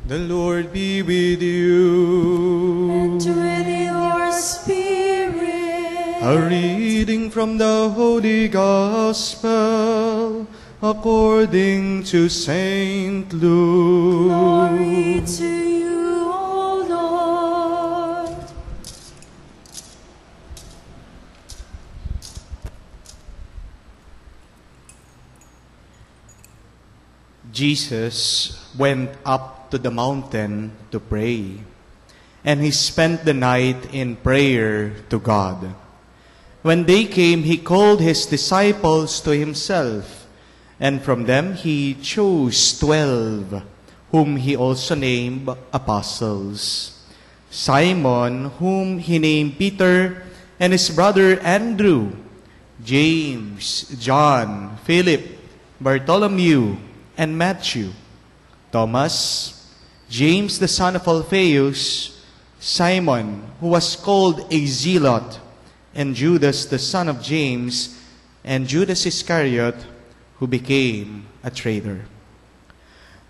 The Lord be with you. And with your spirit. A reading from the Holy Gospel according to Saint Luke. Glory to you, O Lord. Jesus went up to the mountain to pray, and he spent the night in prayer to God. When day came, he called his disciples to himself, and from them he chose 12, whom he also named apostles. Simon, whom he named Peter, and his brother Andrew, James, John, Philip, Bartholomew, and Matthew, Thomas, James the son of Alphaeus, Simon, who was called a zealot, and Judas the son of James, and Judas Iscariot, who became a traitor.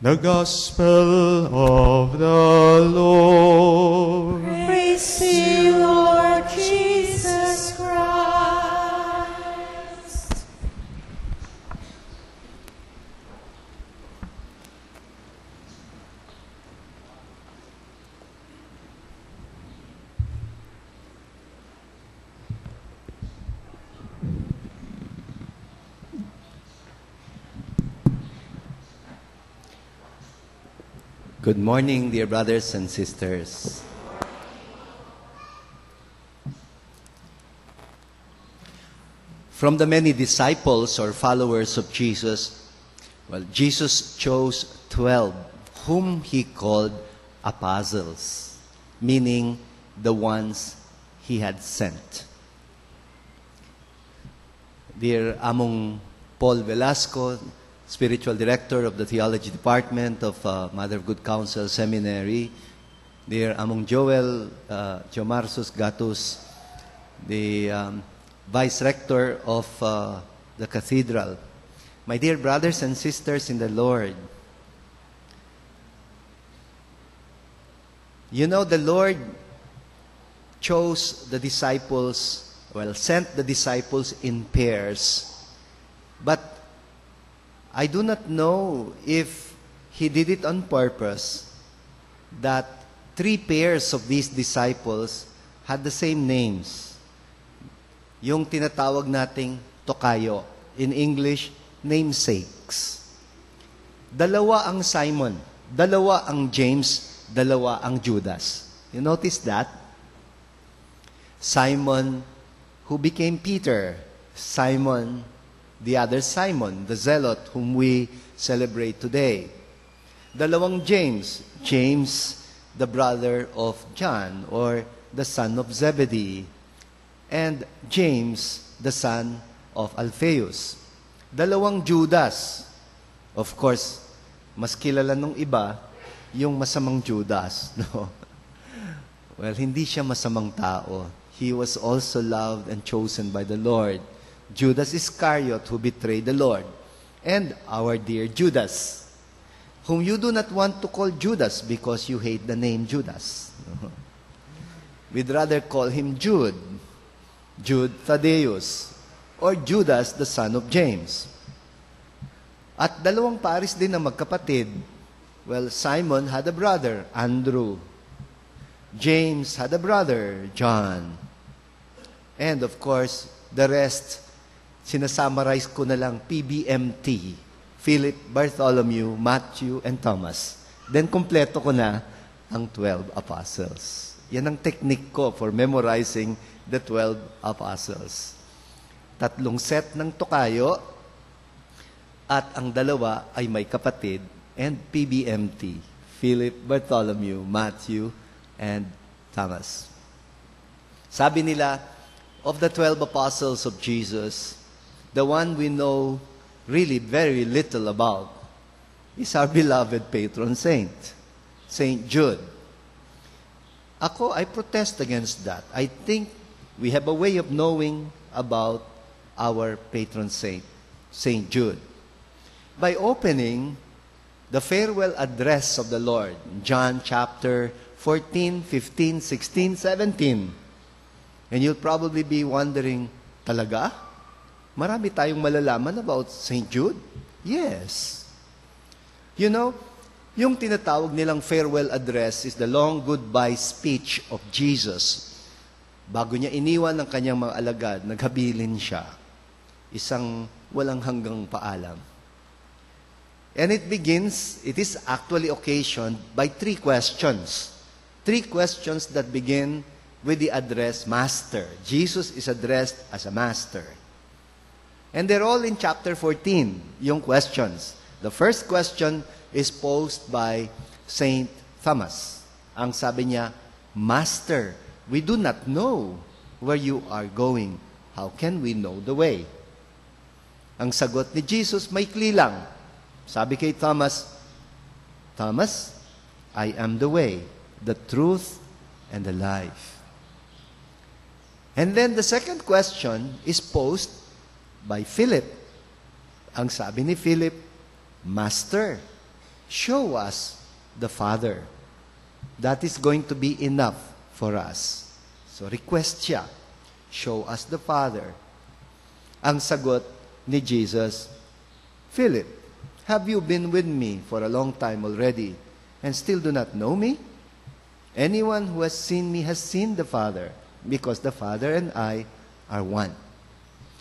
The Gospel of the Lord. Praise to you, Lord Jesus Christ. Good morning, dear brothers and sisters. From the many disciples or followers of Jesus, Jesus chose 12, whom he called apostles, meaning the ones he had sent. Dear Among Paul Velasco, Spiritual Director of the Theology Department of Mother of Good Counsel Seminary, dear Among Joel Jomarsus Gatus, the Vice Rector of the Cathedral, my dear brothers and sisters in the Lord, you know, the Lord chose the disciples, sent the disciples in pairs, but I do not know if he did it on purpose that 3 pairs of these disciples had the same names. Yung tinatawag nating tokayo. In English, namesakes. 2 ang Simon, 2 ang James, 2 ang Judas. You notice that? Simon, who became Peter. Simon, the other Simon, the zealot whom we celebrate today. 2 James, James, the brother of John, or the son of Zebedee, and James, the son of Alphaeus. 2 Judas, of course, mas kilala nung iba, yung masamang Judas, no? Well, hindi siya masamang tao. He was also loved and chosen by the Lord. Judas Iscariot, who betrayed the Lord, and our dear Judas, whom you do not want to call Judas because you hate the name Judas. We'd rather call him Jude, Jude Thaddeus, or Judas, the son of James. At 2 paris din na magkapatid. Simon had a brother, Andrew. James had a brother, John. And of course, the rest, sinasummarize ko na lang PBMT, Philip, Bartholomew, Matthew, and Thomas. Then, kompleto ko na ang 12 apostles. Yan ang technique ko for memorizing the 12 apostles. 3 set ng tokayo, at ang 2 ay may kapatid, and PBMT, Philip, Bartholomew, Matthew, and Thomas. Sabi nila, of the 12 apostles of Jesus, the one we know really very little about is our beloved patron saint, Saint Jude. I protest against that. I think we have a way of knowing about our patron saint, Saint Jude, by opening the farewell address of the Lord, John chapter 14, 15, 16, 17. And you'll probably be wondering, talaga? Marami tayong malalaman about St. Jude? Yes. You know, yung tinatawag nilang farewell address is the long goodbye speech of Jesus. Bago niya iniwan ng kanyang mga alagad, naghabilin siya. Isang walang hanggang paalam. And it is actually occasioned by 3 questions. 3 questions that begin with the address, Master. Jesus is addressed as a Master. And they're all in chapter 14, yung questions. The first question is posed by Saint Thomas. Ang sabi niya, Master, we do not know where you are going. How can we know the way? Ang sagot ni Jesus, maikli lang. Sabi kay Thomas, Thomas, I am the way, the truth, and the life. And then the second question is posed by Philip. Ang sabi ni Philip, Master, show us the Father. That is going to be enough for us. So request siya, show us the Father. Ang sagot ni Jesus, Philip, have you been with me for a long time already and still do not know me? Anyone who has seen me has seen the Father, because the Father and I are one.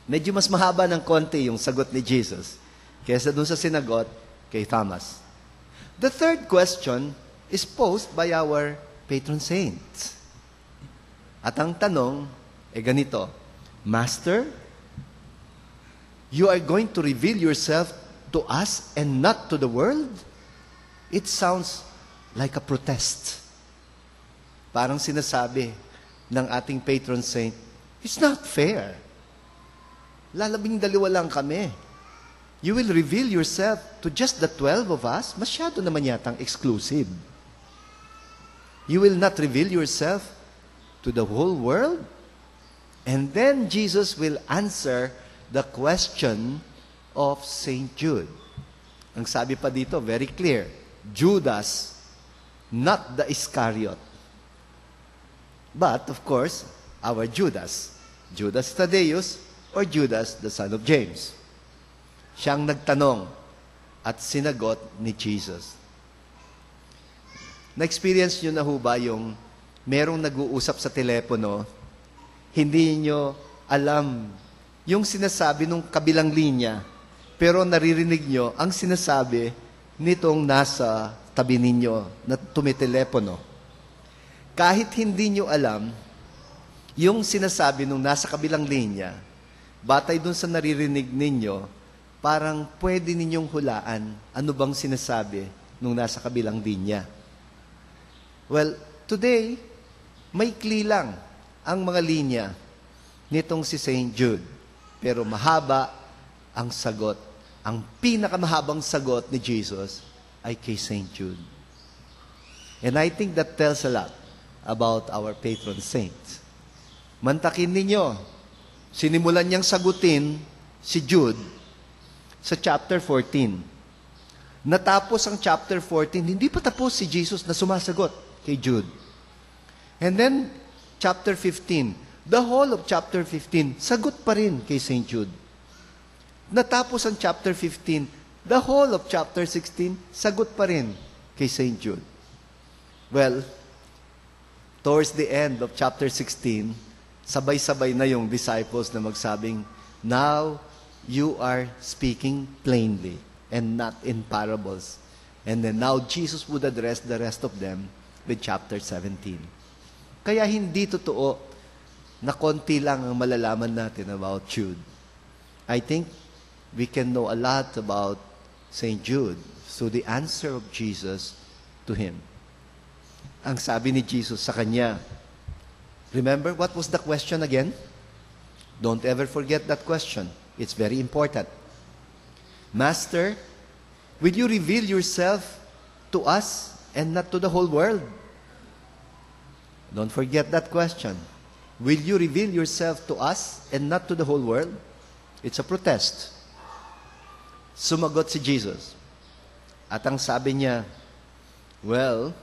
Medyo mas mahaba ng konti yung sagot ni Jesus kaysa dun sa sinagot kay Thomas. The third question is posed by our patron saint. At ang tanong, ganito, Master, you are going to reveal yourself to us and not to the world? It sounds like a protest. Parang sinasabi ng ating patron saint, it's not fair. Lalabing dalawa lang kami. You will reveal yourself to just the 12 of us? Masyado naman yatang exclusive. You will not reveal yourself to the whole world? And then Jesus will answer the question of St. Jude. Ang sabi pa dito, very clear, Judas, not the Iscariot. But, of course, our Judas, Jude Thaddeus, or Judas, the son of James. Siyang nagtanong at sinagot ni Jesus. Na-experience nyo na ho ba yung merong nag-uusap sa telepono, hindi nyo alam yung sinasabi nung kabilang linya, pero naririnig nyo ang sinasabi nitong nasa tabi ninyo na tumitelepono. Kahit hindi nyo alam yung sinasabi nung nasa kabilang linya, batay dun sa naririnig ninyo, parang pwede ninyong hulaan ano bang sinasabi nung nasa kabilang linya. Well, today, maikli lang ang mga linya nitong si St. Jude. Pero mahaba ang sagot. Ang pinakamahabang sagot ni Jesus ay kay St. Jude. And I think that tells a lot about our patron saint. Mantakin ninyo, sinimulan niyang sagutin si Jude sa chapter 14. Natapos ang chapter 14, hindi pa tapos si Jesus na sumasagot kay Jude. And then, chapter 15, the whole of chapter 15, sagot pa rin kay St. Jude. Natapos ang chapter 15, the whole of chapter 16, sagot pa rin kay St. Jude. Well, towards the end of chapter 16, sabay-sabay na yung disciples na magsabing, now you are speaking plainly and not in parables. And then now Jesus would address the rest of them with chapter 17. Kaya hindi totoo na konti lang ang malalaman natin about Jude. I think we can know a lot about St. Jude through the answer of Jesus to him. Ang sabi ni Jesus sa kanya, remember what was the question again? Don't ever forget that question. It's very important. Master, will you reveal yourself to us and not to the whole world? Don't forget that question. Will you reveal yourself to us and not to the whole world? It's a protest. Sumagot si Jesus, At ang sabi niya, well,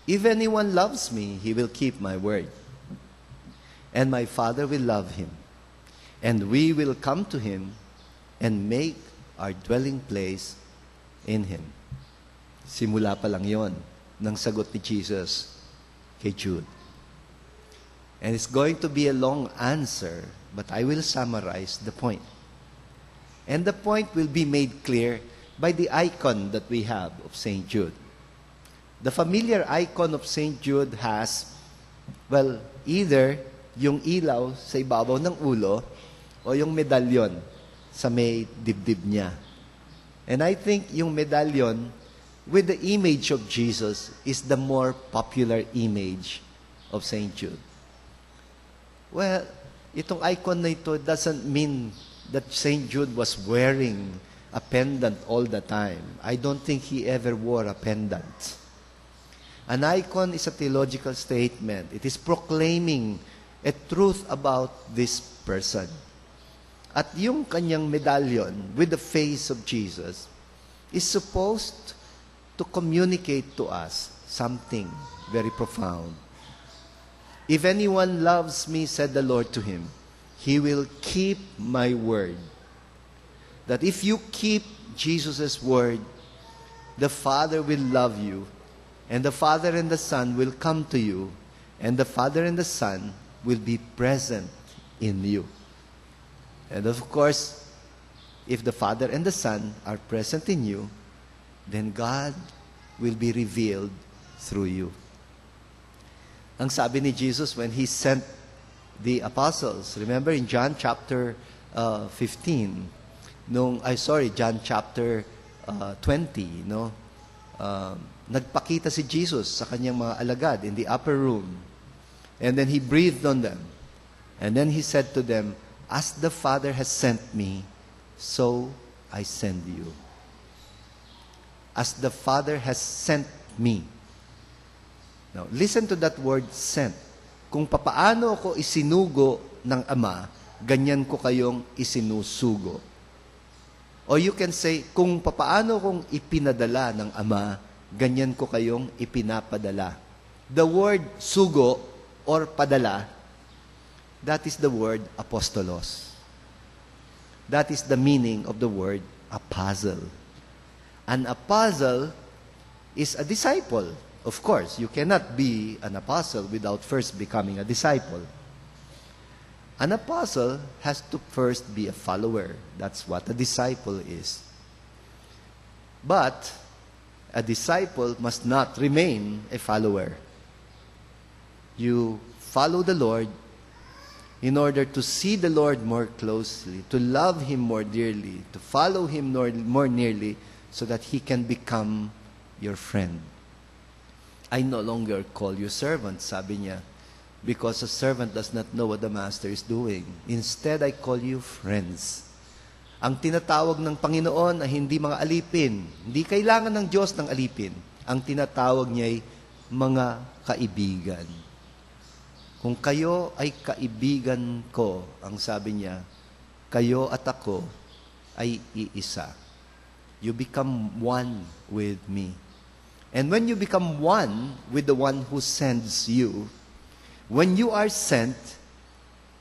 if anyone loves me, he will keep my word. And my Father will love him. And we will come to him and make our dwelling place in him. Simula pa lang yon ng sagot ni Jesus kay Jude. And it's going to be a long answer, but I will summarize the point. And the point will be made clear by the icon that we have of St. Jude. The familiar icon of St. Jude has, well, either yung ilaw sa ibabaw ng ulo o yung medalyon sa may dibdib niya. And I think yung medalyon with the image of Jesus is the more popular image of St. Jude. Well, itong icon na ito doesn't mean that St. Jude was wearing a pendant all the time. I don't think he ever wore a pendant. An icon is a theological statement. It is proclaiming a truth about this person. At yung kanyang medallion with the face of Jesus is supposed to communicate to us something very profound. If anyone loves me, said the Lord to him, he will keep my word. That if you keep Jesus' word, the Father will love you, and the Father and the Son will come to you, and the Father and the Son will be present in you. And of course, if the Father and the Son are present in you, then God will be revealed through you. Ang sabi ni Jesus when He sent the apostles, remember in John chapter 15, John chapter 20, no? Nagpakita si Jesus sa kanyang mga alagad in the upper room. And then He breathed on them. And then He said to them, as the Father has sent me, so I send you. As the Father has sent me. Now, listen to that word, sent. Kung papaano ako isinugo ng Ama, ganyan ko kayong isinusugo. Or you can say, kung papaano kong ipinadala ng Ama, ganyan ko kayong ipinapadala. The word sugo or padala, that is the word apostolos. That is the meaning of the word apostle. An apostle is a disciple. Of course, you cannot be an apostle without first becoming a disciple. An apostle has to first be a follower. That's what a disciple is. But a disciple must not remain a follower. You follow the Lord in order to see the Lord more closely, to love Him more dearly, to follow Him more nearly, so that He can become your friend. I no longer call you servant, sabi niya, because a servant does not know what the master is doing. Instead, I call you friends. Ang tinatawag ng Panginoon ay hindi mga alipin. Hindi kailangan ng Diyos ng alipin. Ang tinatawag niya ay mga kaibigan. Kung kayo ay kaibigan ko, ang sabi niya, kayo at ako ay iisa. You become one with me. And when you become one with the one who sends you, when you are sent,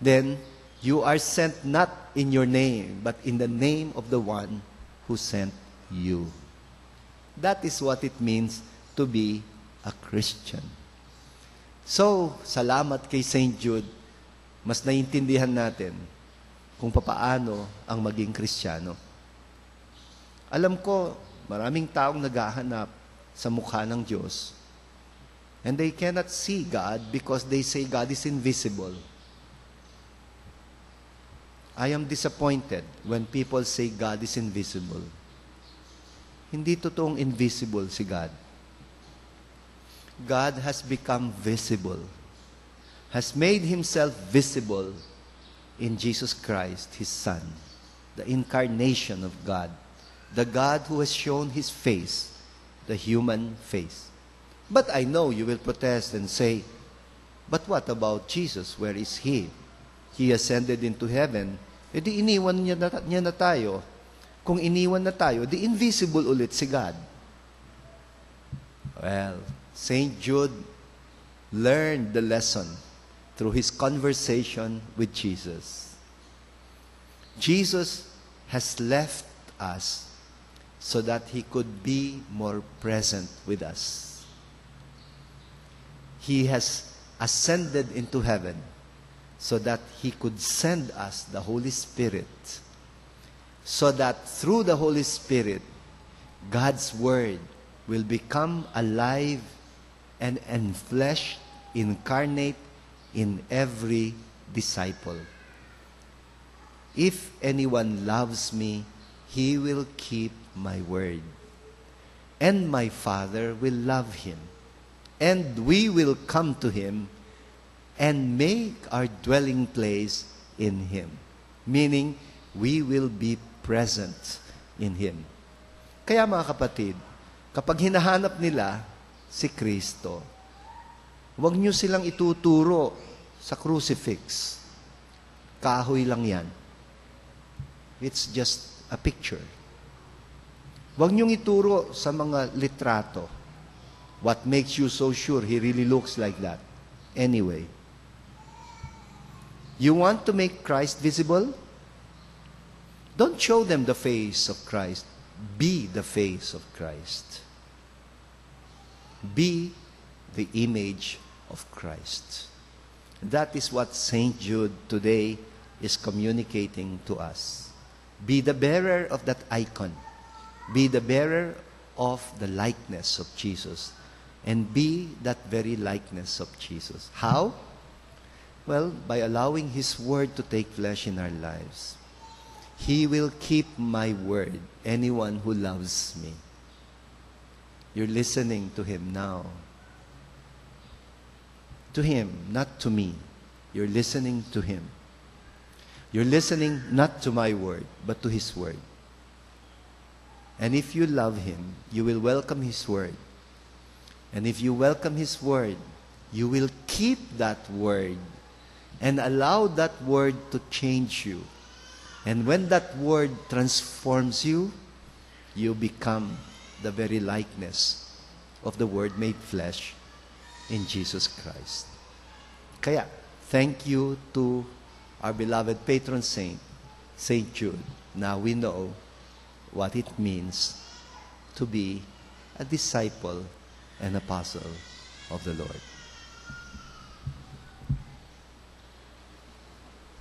then you are sent not in your name, but in the name of the one who sent you. That is what it means to be a Christian. So, salamat kay St. Jude, mas naiintindihan natin kung papaano ang maging Kristiyano. Alam ko, maraming taong naghahanap sa mukha ng Diyos. And they cannot see God because they say God is invisible. I am disappointed when people say God is invisible. Hindi totoong invisible si God. God has become visible, has made Himself visible in Jesus Christ, His Son, the incarnation of God, the God who has shown His face, the human face. But I know you will protest and say, but what about Jesus? Where is He? He ascended into heaven. E di iniwan niya na tayo. Kung iniwan na tayo, the invisible ulit si God. Well, St. Jude learned the lesson through his conversation with Jesus. Jesus has left us so that he could be more present with us. He has ascended into heaven so that he could send us the Holy Spirit, so that through the Holy Spirit, God's Word will become alive and enfleshed, incarnate in every disciple. If anyone loves me, he will keep my word. And my Father will love him. And we will come to him and make our dwelling place in him. Meaning, we will be present in him. Kaya mga kapatid, kapag hinahanap nila si Kristo, huwag niyo silang ituturo sa crucifix. Kahoy lang yan. It's just a picture. Huwag niyong ituro sa mga litrato. What makes you so sure he really looks like that? Anyway, you want to make Christ visible? Don't show them the face of Christ. Be the face of Christ. Be the image of Christ. That is what St. Jude today is communicating to us. Be the bearer of that icon. Be the bearer of the likeness of Jesus. And be that very likeness of Jesus. How? Well, by allowing His Word to take flesh in our lives. He will keep my word, anyone who loves me. You're listening to Him now. To Him, not to me. You're listening to Him. You're listening not to my word, but to His word. And if you love Him, you will welcome His word. And if you welcome His word, you will keep that word and allow that word to change you. And when that word transforms you, you become the very likeness of the Word made flesh in Jesus Christ. Kaya, thank you to our beloved patron saint, St. Jude. Now we know what it means to be a disciple and apostle of the Lord.